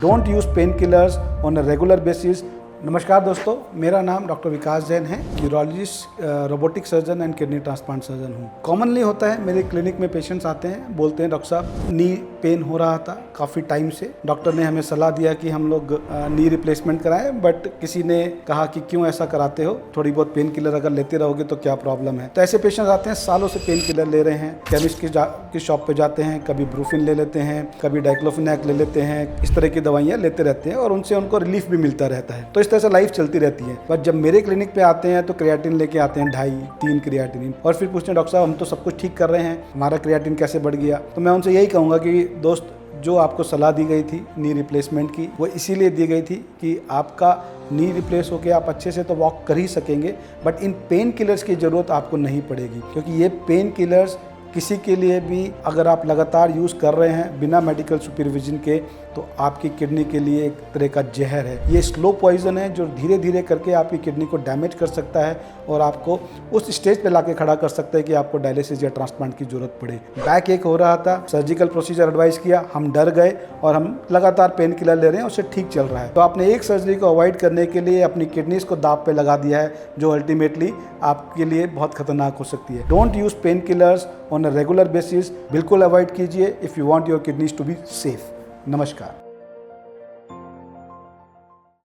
Don't use pain killers on a regular basis. नमस्कार दोस्तों, मेरा नाम डॉक्टर विकास जैन है। Urologist, robotic surgeon and kidney transplant surgeon हूँ। कॉमनली होता है, मेरे क्लिनिक में पेशेंट्स आते हैं, बोलते हैं डॉक्टर साहब नी पेन हो रहा था काफ़ी टाइम से, डॉक्टर ने हमें सलाह दिया कि हम लोग नी रिप्लेसमेंट कराएं, बट किसी ने कहा कि क्यों ऐसा कराते हो, थोड़ी बहुत पेन किलर अगर लेते रहोगे तो क्या प्रॉब्लम है। तो ऐसे पेशेंट्स आते हैं, सालों से पेन किलर ले रहे हैं, केमिस्ट की शॉप पे जाते हैं, कभी ब्रूफिन ले लेते हैं, कभी डाइक्लोफिनेक ले लेते हैं, इस तरह की दवाइयाँ लेते रहते हैं और उनसे उनको रिलीफ भी मिलता रहता है। तो इस तरह से लाइफ चलती रहती है। बट जब मेरे क्लिनिक पे आते हैं तो क्रिएटिन लेके आते हैं 2.5-3 क्रिएटिन, और फिर पूछते हैं डॉक्टर साहब हम तो सब कुछ ठीक कर रहे हैं, हमारा क्रिएटिन कैसे बढ़ गया। तो मैं उनसे यही कहूँगा कि दोस्त, जो आपको सलाह दी गई थी नी रिप्लेसमेंट की, वो इसीलिए दी गई थी कि आपका नी रिप्लेस होकर आप अच्छे से तो वॉक कर ही सकेंगे, बट इन पेन किलर्स की ज़रूरत आपको नहीं पड़ेगी, क्योंकि ये पेन किलर्स किसी के लिए भी अगर आप लगातार यूज़ कर रहे हैं बिना मेडिकल सुपरविजन के, तो आपकी किडनी के लिए एक तरह का जहर है। ये स्लो पॉइजन है जो धीरे धीरे करके आपकी किडनी को डैमेज कर सकता है और आपको उस स्टेज पे लाके खड़ा कर सकता है कि आपको डायलिसिस या ट्रांसप्लांट की जरूरत पड़े। बैक एक हो रहा था, सर्जिकल प्रोसीजर एडवाइस किया, हम डर गए और हम लगातार पेन किलर ले रहे हैं, उससे ठीक चल रहा है। तो आपने एक सर्जरी को अवॉइड करने के लिए अपनी किडनीज को दाव पे लगा दिया है, जो अल्टीमेटली आपके लिए बहुत खतरनाक हो सकती है। Don't use pain killers on a regular basis, बिल्कुल अवॉइड कीजिए if you want your kidneys to be safe. नमस्कार।